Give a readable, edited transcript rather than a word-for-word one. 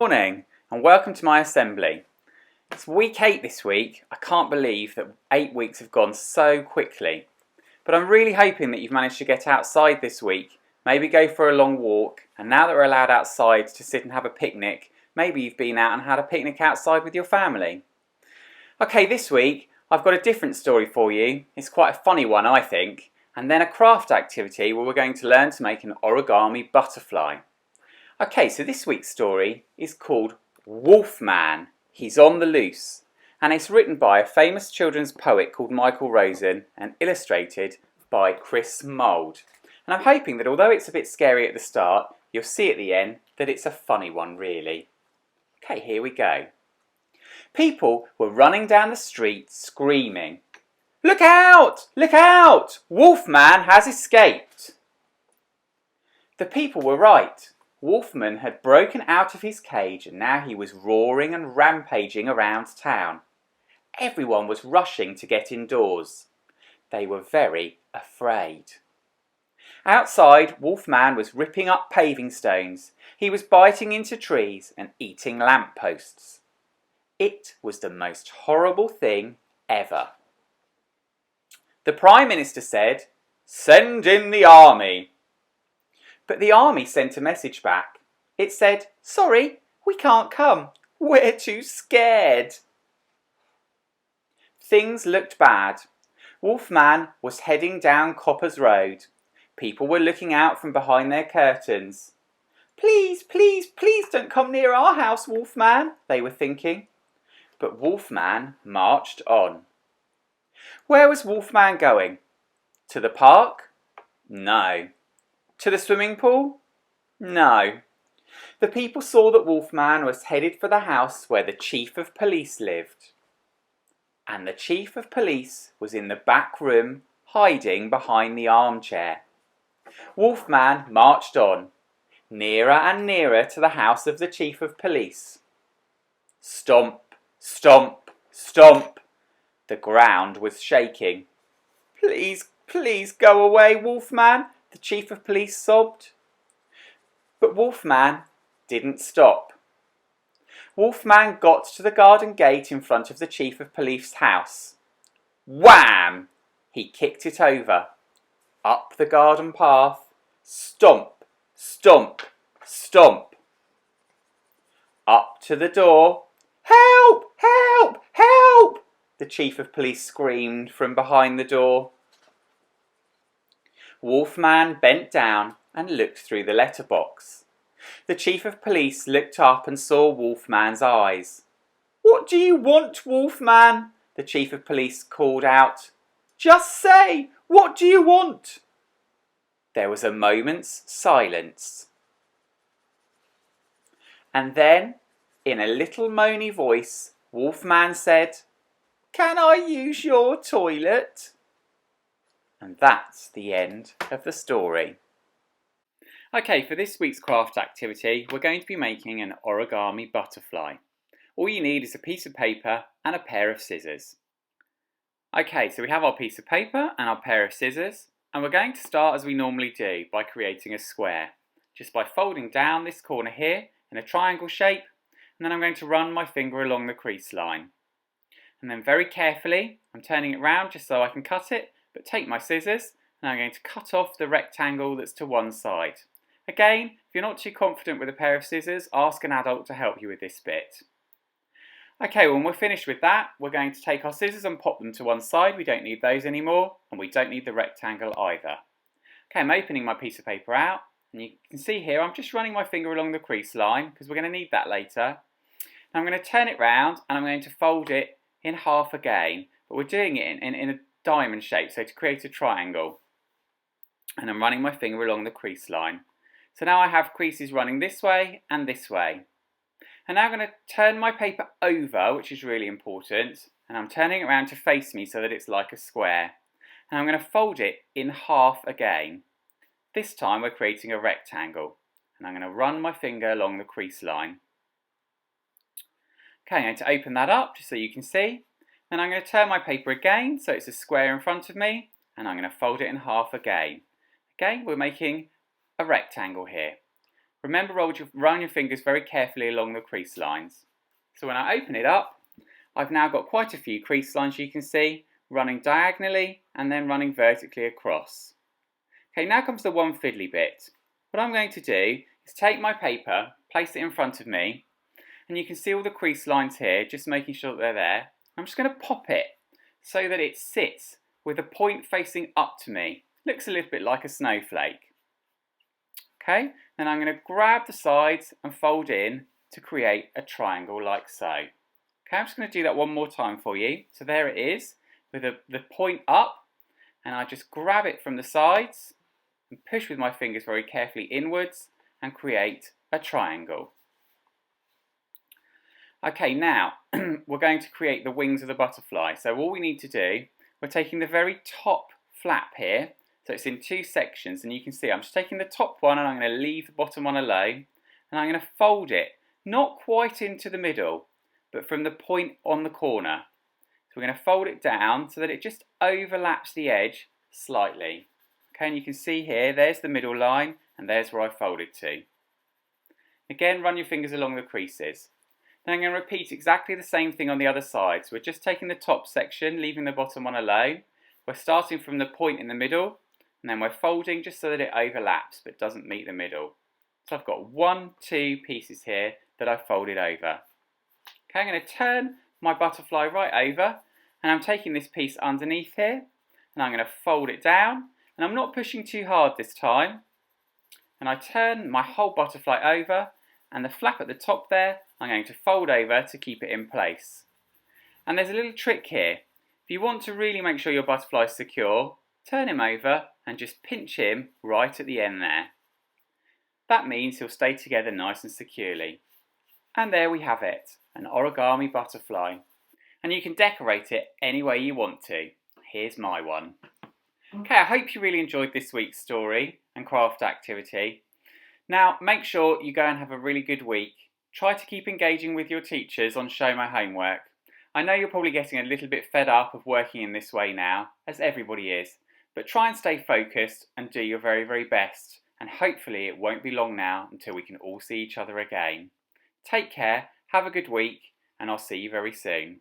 Morning and welcome to my assembly. It's week 8 this week. I can't believe that 8 weeks have gone so quickly. But I'm really hoping that you've managed to get outside this week, maybe go for a long walk, and now that we're allowed outside to sit and have a picnic, maybe you've been out and had a picnic outside with your family. Okay, this week I've got a different story for you. It's quite a funny one, I think, and then a craft activity where we're going to learn to make an origami butterfly. Okay, so this week's story is called Wolfman, He's on the Loose, and it's written by a famous children's poet called Michael Rosen and illustrated by Chris Mould. And I'm hoping that although it's a bit scary at the start, you'll see at the end that it's a funny one really. Okay, here we go. People were running down the street screaming, "Look out! Look out! Wolfman has escaped!" The people were right. Wolfman had broken out of his cage and now he was roaring and rampaging around town. Everyone was rushing to get indoors. They were very afraid. Outside, Wolfman was ripping up paving stones. He was biting into trees and eating lamp posts. It was the most horrible thing ever. The Prime Minister said, "Send in the army." But the army sent a message back. It said, "Sorry, we can't come. We're too scared." Things looked bad. Wolfman was heading down Copper's Road. People were looking out from behind their curtains. "Please, please, please don't come near our house, Wolfman," they were thinking. But Wolfman marched on. Where was Wolfman going? To the park? No. To the swimming pool? No. The people saw that Wolfman was headed for the house where the Chief of Police lived. And the Chief of Police was in the back room, hiding behind the armchair. Wolfman marched on, nearer and nearer to the house of the Chief of Police. Stomp, stomp, stomp. The ground was shaking. "Please, please go away, Wolfman," the Chief of Police sobbed. But Wolfman didn't stop. Wolfman got to the garden gate in front of the Chief of Police's house. Wham! He kicked it over. Up the garden path. Stomp, stomp, stomp. Up to the door. "Help! Help! Help!" the Chief of Police screamed from behind the door. Wolfman bent down and looked through the letterbox. The Chief of Police looked up and saw Wolfman's eyes. "What do you want, Wolfman?" the Chief of Police called out. "Just say, what do you want?" There was a moment's silence. And then, in a little moany voice, Wolfman said, "Can I use your toilet?" And that's the end of the story. Okay, for this week's craft activity, we're going to be making an origami butterfly. All you need is a piece of paper and a pair of scissors. Okay, so we have our piece of paper and our pair of scissors, and we're going to start as we normally do by creating a square, just by folding down this corner here in a triangle shape, and then I'm going to run my finger along the crease line. And then very carefully, I'm turning it round just so I can cut it, but take my scissors and I'm going to cut off the rectangle that's to one side. Again, if you're not too confident with a pair of scissors, ask an adult to help you with this bit. Okay, when we're finished with that, we're going to take our scissors and pop them to one side. We don't need those anymore, and we don't need the rectangle either. Okay, I'm opening my piece of paper out, and you can see here I'm just running my finger along the crease line because we're going to need that later. Now I'm going to turn it round and I'm going to fold it in half again, but we're doing it in a diamond shape, so to create a triangle. And I'm running my finger along the crease line. So now I have creases running this way and this way. And now I'm going to turn my paper over, which is really important, and I'm turning it around to face me so that it's like a square. And I'm going to fold it in half again. This time we're creating a rectangle, and I'm going to run my finger along the crease line. Okay, I'm going to open that up just so you can see. Then I'm going to turn my paper again so it's a square in front of me, and I'm going to fold it in half again. Okay, we're making a rectangle here. Remember, run your fingers very carefully along the crease lines. So when I open it up, I've now got quite a few crease lines you can see, running diagonally and then running vertically across. Okay, now comes the one fiddly bit. What I'm going to do is take my paper, place it in front of me, and you can see all the crease lines here, just making sure that they're there. I'm just going to pop it so that it sits with a point facing up to me. Looks a little bit like a snowflake. Okay, then I'm going to grab the sides and fold in to create a triangle like so. Okay, I'm just going to do that one more time for you. So there it is, with the point up, and I just grab it from the sides and push with my fingers very carefully inwards and create a triangle. Okay, now we're going to create the wings of the butterfly. So all we need to do, we're taking the very top flap here, so it's in two sections, and you can see I'm just taking the top one and I'm going to leave the bottom one alone, and I'm going to fold it, not quite into the middle, but from the point on the corner. So we're going to fold it down so that it just overlaps the edge slightly. Okay, and you can see here, there's the middle line, and there's where I folded to. Again, run your fingers along the creases. Then I'm going to repeat exactly the same thing on the other side. So we're just taking the top section, leaving the bottom one alone. We're starting from the point in the middle, and then we're folding just so that it overlaps but doesn't meet the middle. So I've got 1, 2 pieces here that I've folded over. Okay, I'm going to turn my butterfly right over, and I'm taking this piece underneath here, and I'm going to fold it down, and I'm not pushing too hard this time. And I turn my whole butterfly over, and the flap at the top there, I'm going to fold over to keep it in place. And there's a little trick here. If you want to really make sure your butterfly is secure, turn him over and just pinch him right at the end there. That means he'll stay together nice and securely. And there we have it, an origami butterfly. And you can decorate it any way you want to. Here's my one. Okay, I hope you really enjoyed this week's story and craft activity. Now, make sure you go and have a really good week. Try to keep engaging with your teachers on Show My Homework. I know you're probably getting a little bit fed up of working in this way now, as everybody is, but try and stay focused and do your very, very best. And hopefully it won't be long now until we can all see each other again. Take care, have a good week, and I'll see you very soon.